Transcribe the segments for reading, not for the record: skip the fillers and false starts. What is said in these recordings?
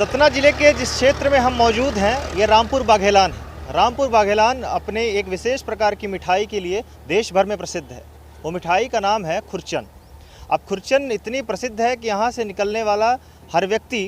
सतना जिले के जिस क्षेत्र में हम मौजूद हैं ये रामपुर बाघेलान है। रामपुर बाघेलान अपने एक विशेष प्रकार की मिठाई के लिए देश भर में प्रसिद्ध है। वो मिठाई का नाम है खुरचन। अब खुरचन इतनी प्रसिद्ध है कि यहाँ से निकलने वाला हर व्यक्ति,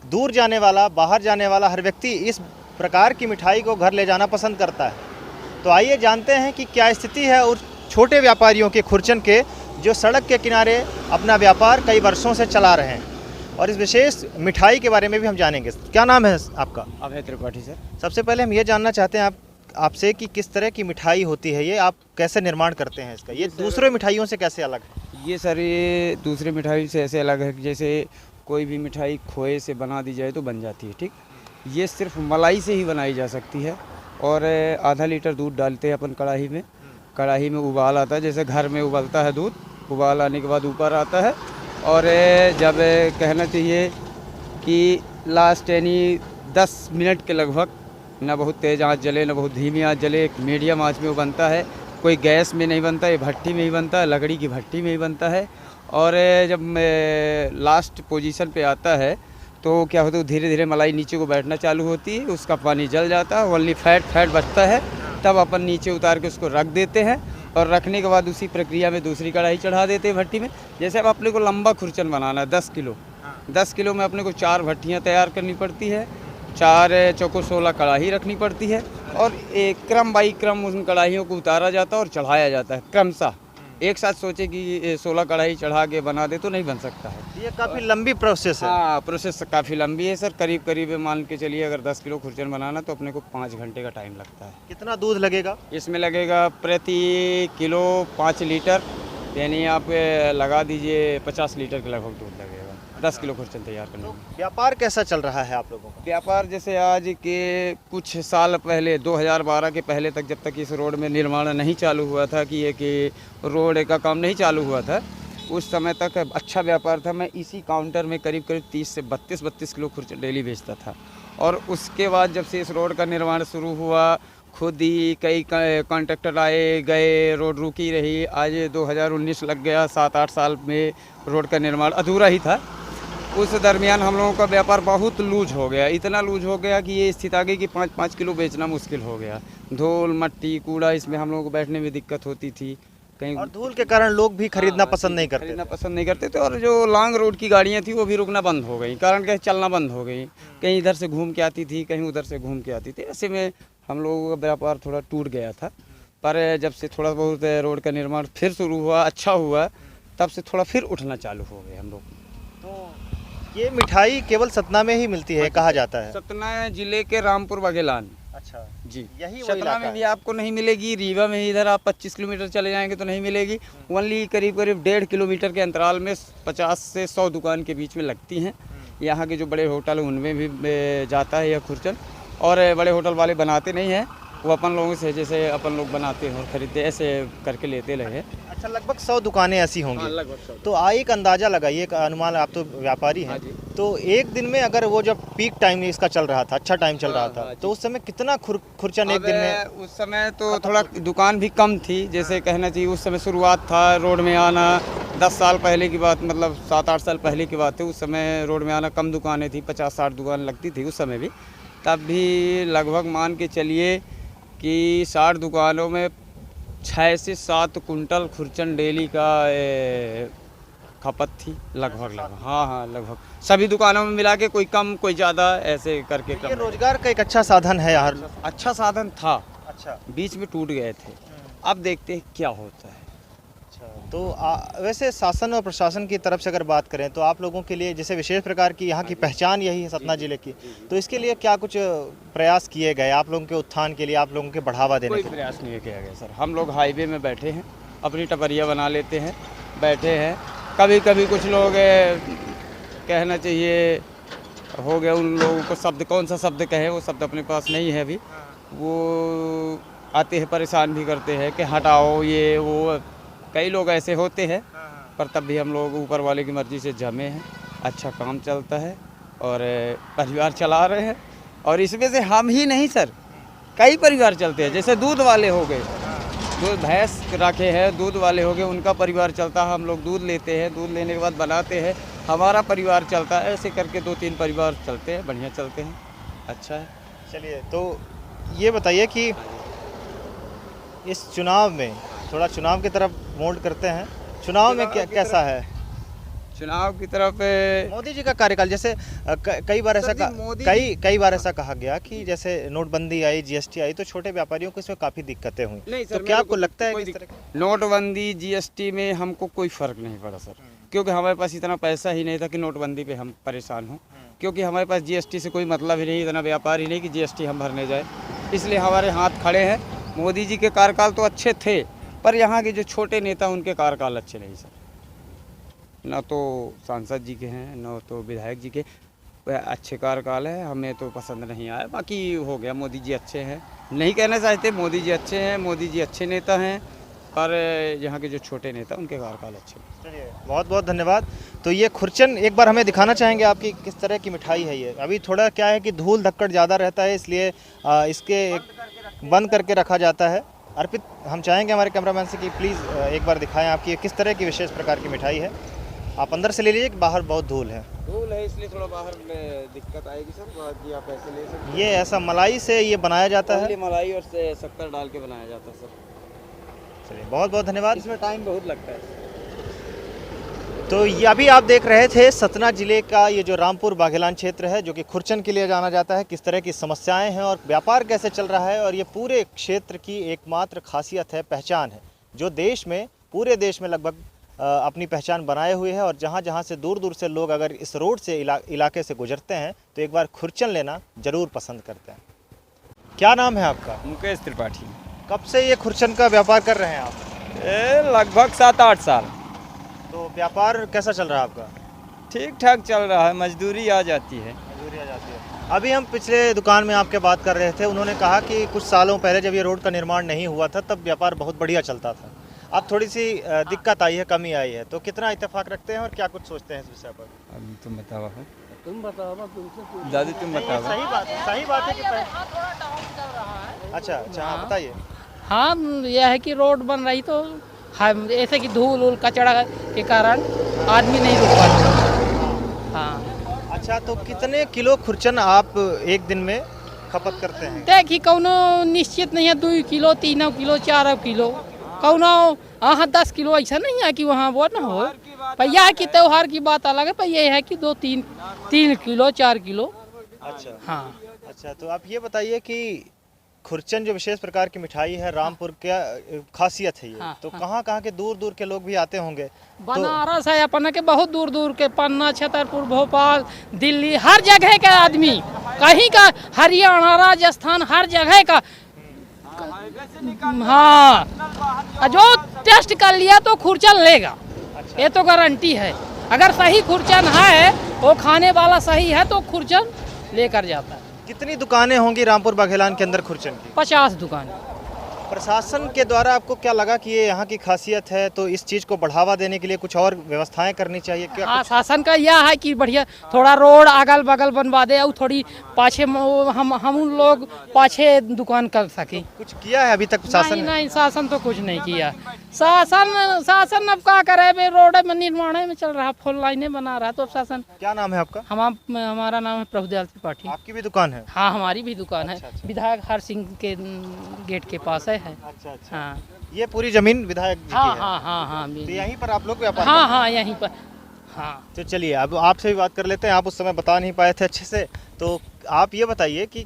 दूर जाने वाला, बाहर जाने वाला हर व्यक्ति इस प्रकार की मिठाई को घर ले जाना पसंद करता है। तो आइए जानते हैं कि क्या स्थिति है उस छोटे व्यापारियों के खुरचन के, जो सड़क के किनारे अपना व्यापार कई वर्षों से चला रहे हैं। और इस विशेष मिठाई के बारे में भी हम जानेंगे। क्या नाम है आपका? अभय त्रिपाठी सर। सबसे पहले हम ये जानना चाहते हैं आपसे कि किस तरह की मिठाई होती है ये, आप कैसे निर्माण करते हैं इसका, ये दूसरे मिठाइयों से कैसे अलग है? ये सर, ये दूसरे मिठाई से ऐसे अलग है कि जैसे कोई भी मिठाई खोए से बना दी जाए तो बन जाती है, ठीक। ये सिर्फ मलाई से ही बनाई जा सकती है। और आधा लीटर दूध डालते हैं अपन कढ़ाई में उबाल आता है, जैसे घर में उबलता है दूध, उबाल आने के बाद ऊपर आता है। और जब कहना चाहिए कि लास्ट यानी 10 मिनट के लगभग, ना बहुत तेज़ आंच जले ना बहुत धीमी आंच जले, एक मीडियम आंच में वो बनता है। कोई गैस में नहीं बनता, ये भट्टी में ही बनता है, लकड़ी की भट्टी में ही बनता है। और जब लास्ट पोजीशन पे आता है तो क्या होता है, धीरे धीरे मलाई नीचे को बैठना चालू होती है, उसका पानी जल जाता है, ओनली फैट बचता है। तब अपन नीचे उतार के उसको रख देते हैं और रखने के बाद उसी प्रक्रिया में दूसरी कढ़ाई चढ़ा देते हैं भट्टी में। जैसे अब अपने को लंबा खुरचन बनाना है 10 किलो में अपने को 4 भट्टियाँ तैयार करनी पड़ती है, 4 चौको 16 कढ़ाई रखनी पड़ती है। और एक क्रम बाई क्रम उन कढ़ाइयों को उतारा जाता है और चढ़ाया जाता है क्रमशः। एक साथ सोचे कि 16 कढ़ाई चढ़ा के बना दे तो नहीं बन सकता है। ये काफ़ी लंबी प्रोसेस है। हाँ, प्रोसेस काफ़ी लंबी है सर। करीब मान के चलिए, अगर 10 किलो खुरचन बनाना तो अपने को 5 घंटे का टाइम लगता है। कितना दूध लगेगा इसमें? लगेगा प्रति किलो 5 लीटर, यानी आप लगा दीजिए 50 लीटर के लगभग दूध लगेगा 10 किलो खुरचन तैयार करने में। व्यापार कैसा चल रहा है आप लोगों का? व्यापार जैसे आज के कुछ साल पहले 2012 के पहले तक, जब तक इस रोड में निर्माण नहीं चालू हुआ था, कि रोड का काम नहीं चालू हुआ था, उस समय तक अच्छा व्यापार था। मैं इसी काउंटर में करीब 30 से 32 किलो खुरचन डेली बेचता था। और उसके बाद जब से इस रोड का निर्माण शुरू हुआ, खुद ही कई कॉन्ट्रैक्टर आए गए, रोड रुकी रही। आज 2019 लग गया, 7-8 साल में रोड का निर्माण अधूरा ही था। उस दरमियान हम लोगों का व्यापार बहुत लूज हो गया, इतना लूज हो गया कि ये स्थिति आ गई कि 5-5 किलो बेचना मुश्किल हो गया। धूल मट्टी कूड़ा, इसमें हम लोगों को बैठने में दिक्कत होती थी कहीं, और धूल के कारण लोग भी खरीदना पसंद नहीं करते थे। और जो लॉन्ग रोड की गाड़ियाँ थी वो भी रुकना बंद हो गई, कारण कहीं चलना बंद हो गई। कहीं इधर से घूम के आती थी, कहीं उधर से घूम के आती थी। ऐसे में हम लोगों का व्यापार थोड़ा टूट गया था। पर जब से थोड़ा बहुत रोड का निर्माण फिर शुरू हुआ, अच्छा हुआ, तब से थोड़ा फिर उठना चालू हो गए हम लोग। तो ये मिठाई केवल सतना में ही मिलती है कहा जाता है? सतना जिले के रामपुर बाघेलान। अच्छा जी, यही सतना में भी आपको नहीं मिलेगी। रीवा में इधर आप 25 किलोमीटर चले जाएंगे तो नहीं मिलेगी। ओनली करीब 1.5 किलोमीटर के अंतराल में 50 से 100 दुकान के बीच में लगती हैं। यहाँ के जो बड़े होटल हैं उनमें भी जाता है यह खुरचन। और बड़े होटल वाले बनाते नहीं हैं, वो अपन लोगों से, जैसे अपन लोग बनाते हैं और खरीदते, ऐसे करके लेते रहे। अच्छा, लगभग 100 दुकानें ऐसी होंगी। हाँ, लगभग 100। तो एक अंदाज़ा लगाइए, एक अनुमान, आप तो व्यापारी हैं। तो एक दिन में अगर वो जब पीक टाइम इसका चल रहा था, अच्छा टाइम चल रहा था, तो उस समय कितना खुरचन एक दिन में? उस समय तो थोड़ा दुकान भी कम थी, जैसे कहना चाहिए उस समय शुरुआत था रोड में आना। 10 साल पहले की बात, मतलब 7-8 साल पहले की बात है। उस समय रोड में आना कम दुकानें थी, 50-60 दुकान लगती थी उस समय भी। तब भी लगभग मान के चलिए कि 60 दुकानों में 6 से 7 कुंटल खुरचन डेली का खपत थी लगभग। हाँ, लगभग सभी दुकानों में मिला के, कोई कम कोई ज़्यादा, ऐसे करके। ये रोजगार का एक अच्छा साधन है यार। अच्छा साधन था, अच्छा, बीच में टूट गए थे। अब देखते हैं क्या होता है। तो वैसे शासन और प्रशासन की तरफ से अगर बात करें तो आप लोगों के लिए जैसे विशेष प्रकार की यहाँ की पहचान यही है सतना जिले की, तो इसके लिए क्या कुछ प्रयास किए गए आप लोगों के उत्थान के लिए, आप लोगों के बढ़ावा देने के लिए? कोई प्रयास नहीं किया गया सर। हम लोग हाईवे में बैठे हैं, अपनी टपरिया बना लेते हैं, बैठे हैं। कभी कभी कुछ लोग कहना चाहिए हो गया, उन लोगों को शब्द, कौन सा शब्द कहे, वो शब्द अपने पास नहीं है अभी। वो आते हैं, परेशान भी करते हैं कि हटाओ ये वो, कई लोग ऐसे होते हैं। पर तब भी हम लोग ऊपर वाले की मर्ज़ी से जमे हैं, अच्छा काम चलता है और परिवार चला रहे हैं। और इसमें से हम ही नहीं सर, कई परिवार चलते हैं। जैसे दूध वाले हो गए, दूध भैंस रखे हैं, दूध वाले हो गए, उनका परिवार चलता है। हम लोग दूध लेते हैं, दूध लेने के बाद बनाते हैं, हमारा परिवार चलता है, ऐसे करके 2-3 परिवार चलते हैं, बढ़िया चलते हैं, अच्छा है। चलिए, तो ये बताइए कि इस चुनाव में, थोड़ा चुनाव की तरफ मोड़ करते हैं, चुनाव में क्या कैसा है चुनाव की तरफ मोदी जी का कार्यकाल? जैसे कई बार ऐसा सर जी, मोदी कई बार ऐसा कहा गया कि जैसे नोटबंदी आई, जीएसटी आई, तो छोटे व्यापारियों को इसमें काफ़ी दिक्कतें हुई। नहीं सर, तो क्या आपको लगता है कोई कि इस तरह नोटबंदी जीएसटी में हमको कोई फ़र्क नहीं पड़ा सर, क्योंकि हमारे पास इतना पैसा ही नहीं था कि नोटबंदी पे हम परेशान हों, क्योंकि हमारे पास जीएसटी से कोई मतलब ही नहीं, इतना व्यापार ही नहीं कि जीएसटी हम भरने जाए, इसलिए हमारे हाथ खड़े हैं। मोदी जी के कार्यकाल तो अच्छे थे, पर यहाँ के जो छोटे नेता उनके कार्यकाल अच्छे नहीं सर, ना तो सांसद जी के हैं, ना तो विधायक जी के वह अच्छे कार्यकाल है, हमें तो पसंद नहीं आया। बाकी हो गया, मोदी जी अच्छे हैं, नहीं कहना चाहते, मोदी जी अच्छे हैं, मोदी जी अच्छे नेता हैं, पर यहाँ के जो छोटे नेता उनके कार्यकाल अच्छे हैं। चलिए, बहुत बहुत धन्यवाद। तो ये खुरचन एक बार हमें दिखाना चाहेंगे आपकी किस तरह की मिठाई है ये? अभी थोड़ा क्या है कि धूल धक्कड़ ज़्यादा रहता है, इसलिए इसके बंद करके रखा जाता है। अर्पित, हम चाहेंगे हमारे कैमरामैन से कि प्लीज़ एक बार दिखाएं आपकी ये किस तरह की विशेष प्रकार की मिठाई है। आप अंदर से ले लीजिए कि बाहर बहुत धूल है? धूल है, इसलिए थोड़ा बाहर में दिक्कत आएगी सर, बाकी आप ऐसे ले सकते हैं। ये ऐसा मलाई से ये बनाया जाता है? पहले मलाई और शक्कर डाल के बनाया जाता है सर। चलिए, बहुत बहुत धन्यवाद। इसमें टाइम बहुत लगता है। तो ये अभी आप देख रहे थे सतना जिले का ये जो रामपुर बाघेलान क्षेत्र है, जो कि खुरचन के लिए जाना जाता है, किस तरह की समस्याएं हैं और व्यापार कैसे चल रहा है, और ये पूरे क्षेत्र की एकमात्र खासियत है, पहचान है, जो देश में, पूरे देश में लगभग अपनी पहचान बनाए हुए है। और जहाँ जहाँ से दूर दूर से लोग अगर इस रोड से इलाके से गुजरते हैं तो एक बार खुरचन लेना ज़रूर पसंद करते हैं। क्या नाम है आपका? मुकेश त्रिपाठी। कब से ये खुरचन का व्यापार कर रहे हैं आप? लगभग 7-8 साल। तो व्यापार कैसा चल रहा है आपका? ठीक ठाक चल रहा है, मजदूरी आ जाती है। मजदूरी आ जाती है। अभी हम पिछले दुकान में आपके बात कर रहे थे, उन्होंने कहा कि कुछ सालों पहले जब ये रोड का निर्माण नहीं हुआ था तब व्यापार बहुत बढ़िया चलता था। अब थोड़ी सी दिक्कत आई है, कमी आई है, तो कितना इत्तेफाक रखते हैं और क्या कुछ सोचते हैं इस विषय पर? अभी तुम बताओ, दादी तुम बताओ। सही बात है कि अच्छा हाँ, बताइए। हाँ, यह है कि रोड बन रही तो हम ऐसे कि धूल उल कचड़ा के कारण आदमी नहीं रुक पाता। हाँ। अच्छा, तो कितने किलो खुरचन आप एक दिन में खपत करते हैं? देखिए, कौनो निश्चित नहीं है, 2 किलो 3 किलो 4 किलो, कौनो 10 किलो, ऐसा नहीं है कि वहाँ वो ना हो। पर यह है कि त्योहार की बात अलग है, पर यह है कि 2-3 किलो 4 किलो। अच्छा हाँ। अच्छा, तो आप ये बताइए कि खुरचन जो विशेष प्रकार की मिठाई है, रामपुर क्या खासियत है ये? हाँ, तो हाँ। कहाँ के दूर दूर के लोग भी आते होंगे? बनारस है अपना के, बहुत दूर दूर के, पन्ना, छतरपुर, भोपाल, दिल्ली, हर जगह के आदमी, कहीं का, हरियाणा, राजस्थान, हर जगह का। हाँ, जो टेस्ट कर लिया तो खुरचन लेगा। अच्छा। ये तो गारंटी है, अगर सही खुरचन है, वो खाने वाला सही है तो खुरचन लेकर जाता है। कितनी दुकानें होंगी रामपुर बाघेलान के अंदर खुरचन की? 50 दुकान। प्रशासन के द्वारा आपको क्या लगा कि ये यहाँ की खासियत है, तो इस चीज़ को बढ़ावा देने के लिए कुछ और व्यवस्थाएं करनी चाहिए क्या? हाँ, शासन का यह है कि बढ़िया थोड़ा रोड अगल बगल बनवा दे और थोड़ी पाछे हम लोग पाछे दुकान कर सकें। कुछ किया है अभी तक प्रशासन ने? नहीं, शासन तो कुछ नहीं किया। शासन अब क्या करे, बे रोड में निर्माण में चल रहा, 4 लाइनें बना रहा, तो शासन। क्या नाम है आपका? हमारा नाम है प्रभुदयाल त्रिपाठी। आपकी भी दुकान है? हाँ, हमारी भी दुकान है। अच्छा। विधायक हर सिंह के गेट के पास है। अच्छा अच्छा। हाँ ये पूरी जमीन विधायक जी हाँ की है? हाँ हाँ हाँ, तो यहीं पर आप लोग व्यापार हाँ करते हैं? हाँ, यहीं पर। हाँ, तो चलिए, अब आपसे भी बात कर लेते हैं। आप उस समय बता नहीं पाए थे अच्छे से, तो आप ये बताइए कि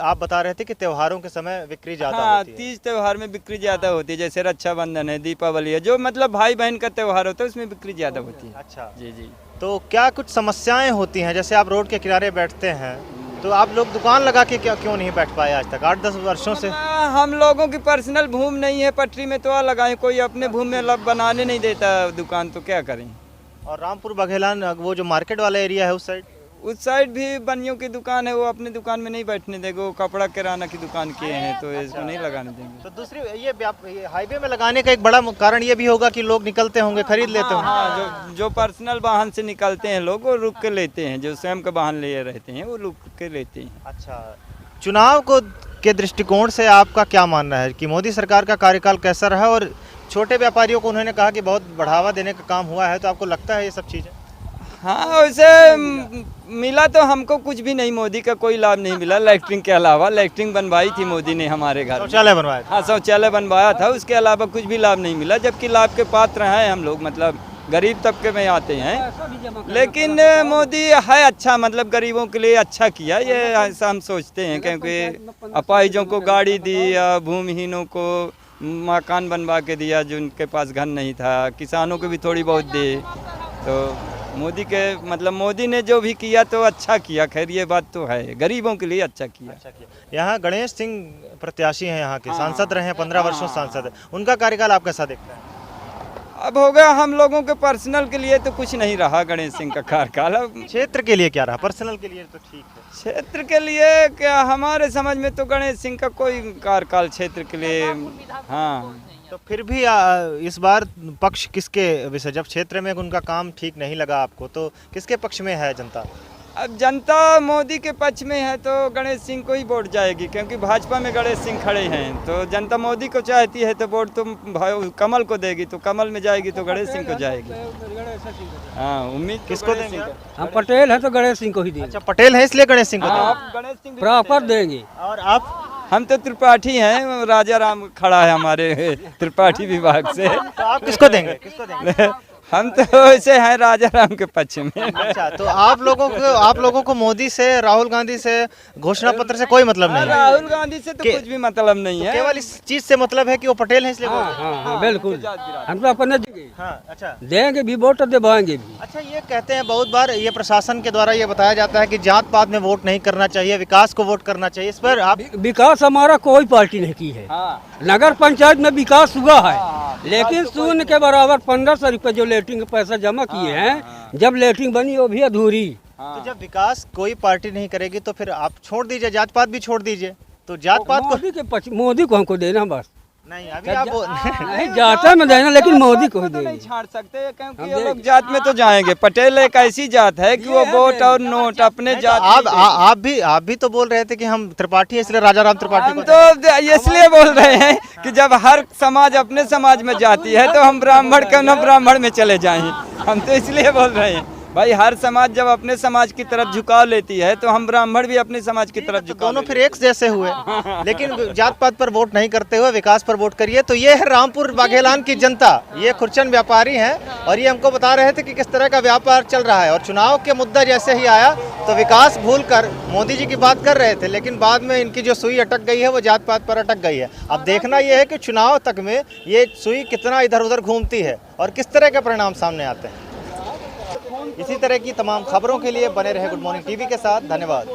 आप बता रहे थे कि त्योहारों के समय बिक्री ज़्यादा हाँ, होती है। तीज त्योहार में बिक्री ज़्यादा होती है, जैसे रक्षाबंधन है, दीपावली है, जो मतलब भाई बहन का त्योहार होता है उसमें बिक्री ज़्यादा होती है। अच्छा जी जी। तो क्या कुछ समस्याएं होती हैं? जैसे आप रोड के किनारे बैठते हैं, तो आप लोग दुकान लगा के क्यों नहीं बैठ पाए आज तक 8-10 वर्षों से? हम लोगों की पर्सनल भूमि नहीं है पटरी में, तो आ लगाएं, कोई अपने भूमि में बनाने नहीं देता दुकान, तो क्या करें। और रामपुर बाघेलान वो जो मार्केट वाला एरिया है उस साइड भी बनियों की दुकान है, वो अपनी दुकान में नहीं बैठने देंगे, वो कपड़ा किराना की दुकान किए हैं, तो इसको नहीं लगाने देंगे। तो दूसरी ये हाईवे में लगाने का एक बड़ा कारण ये भी होगा कि लोग निकलते होंगे, खरीद लेते होंगे। हाँ, जो पर्सनल वाहन से निकलते हैं लोग, वो रुक के लेते हैं, जो स्वयं का वाहन ले रहते हैं वो रुक के लेते हैं। अच्छा, चुनाव के दृष्टिकोण से आपका क्या मानना है कि मोदी सरकार का कार्यकाल कैसा रहा, और छोटे व्यापारियों को उन्होंने कहा कि बहुत बढ़ावा देने का काम हुआ है, तो आपको लगता है ये सब चीज़ें? हाँ वैसे मिला तो हमको कुछ भी नहीं, मोदी का कोई लाभ नहीं मिला लैट्रिन के अलावा। लैट्रिन बनवाई थी मोदी ने हमारे घर में। शौचालय बनवाया था। हाँ शौचालय बनवाया था, उसके अलावा कुछ भी लाभ नहीं मिला। जबकि लाभ के पात्र हैं हम लोग, मतलब गरीब तबके में आते हैं। लेकिन मोदी है अच्छा, मतलब गरीबों के लिए अच्छा किया, ये ऐसा हम सोचते हैं। क्योंकि अपाहिजों को गाड़ी दी या भूमिहीनों को मकान बनवा के दिया जिनके पास घर नहीं था, किसानों को भी थोड़ी बहुत दी। तो मोदी के मतलब मोदी ने जो भी किया तो अच्छा किया। खैर ये बात तो है, गरीबों के लिए अच्छा किया। यहाँ गणेश सिंह प्रत्याशी हैं, यहाँ के सांसद रहे हैं, 15 वर्षों सांसद है। उनका कार्यकाल आप कैसा देखते हैं? अब हो गया हम लोगों के पर्सनल के लिए तो कुछ नहीं रहा गणेश सिंह का कार्यकाल। अब क्षेत्र के लिए क्या रहा? पर्सनल के लिए तो ठीक है। क्षेत्र के लिए क्या, हमारे समझ में तो गणेश सिंह का कोई कार्यकाल क्षेत्र के लिए, हाँ। तो फिर भी इस बार पक्ष किसके विषय, जब क्षेत्र में उनका काम ठीक नहीं लगा आपको, तो किसके पक्ष में है जनता? अब जनता मोदी के पक्ष में है तो गणेश सिंह को ही वोट जाएगी, क्योंकि भाजपा में गणेश सिंह खड़े हैं। तो जनता मोदी को चाहती है तो वोट तो कमल को देगी, तो कमल में जाएगी तो गणेश सिंह को जाएगी। हाँ उम्मीद किसको देंगे? हम पटेल हैं तो गणेश सिंह को ही देंगे। अच्छा पटेल है इसलिए गणेश सिंह को देंगे। आप गणेश सिंह प्रॉपर देंगे। और आप? हम तो त्रिपाठी हैं, राजा राम खड़ा है हमारे त्रिपाठी विभाग से। तो आप किसको देंगे? किसको देंगे? हम तो ऐसे हैं राजा राम के पक्ष में। अच्छा, तो आप लोगों को मोदी से, राहुल गांधी से, घोषणा पत्र से कोई मतलब नहीं है? राहुल गांधी से तो कुछ भी मतलब नहीं है। केवल इस चीज से मतलब है कि वो पटेल हैं इसलिए वोट देंगे। हाँ बिल्कुल, हम तो अपने देंगे। हाँ, अच्छा देंगे भी वोट और दिलवाएंगे भी। अच्छा, ये कहते हैं बहुत बार, ये प्रशासन के द्वारा ये बताया जाता है कि जात पात में वोट नहीं करना चाहिए, विकास को वोट करना चाहिए। इस पर आप? विकास हमारा कोई पार्टी नहीं की है। नगर पंचायत में विकास हुआ है, लेकिन शून्य के बराबर 1500 रुपये जो लेटरिन का पैसा जमा किए हैं, जब लेटरिन बनी वो भी अधूरी। तो जब विकास कोई पार्टी नहीं करेगी तो फिर आप छोड़ दीजिए, जात पात भी छोड़ दीजिए। तो जात पात को मोदी को हमको देना बस। नहीं, अभी आप नहीं जाता में देना, लेकिन मोदी को ही नहीं देना। छाड़ सकते, क्योंकि ये लोग जात में तो जाएंगे। पटेल एक ऐसी जात है कि वो वोट और नोट अपने जात। आप भी तो बोल रहे थे कि हम त्रिपाठी इसलिए राजा राम त्रिपाठी हम को तो इसलिए बोल रहे हैं कि जब हर समाज अपने समाज में जाती है तो हम ब्राह्मण क्यों न ब्राह्मण में चले जाएं। हम तो इसलिए बोल रहे हैं भाई, हर समाज जब अपने समाज की तरफ झुकाव लेती है तो हम ब्राह्मण भी अपने समाज की तरफ झुकाव। दोनों फिर एक जैसे हुए। लेकिन जात पात पर वोट नहीं करते हुए विकास पर वोट करिए। तो ये है रामपुर बाघेलान की जनता, ये खुरचन व्यापारी हैं और ये हमको बता रहे थे कि किस तरह का व्यापार चल रहा है। और चुनाव के मुद्दा जैसे ही आया तो विकास भूलकर मोदी जी की बात कर रहे थे, लेकिन बाद में इनकी जो सुई अटक गई है वो जात पात पर अटक गई है। अब देखना यह है कि चुनाव तक में ये सुई कितना इधर उधर घूमती है और किस तरह के परिणाम सामने आते हैं। इसी तरह की तमाम खबरों के लिए बने रहे गुड मॉर्निंग टीवी के साथ। धन्यवाद।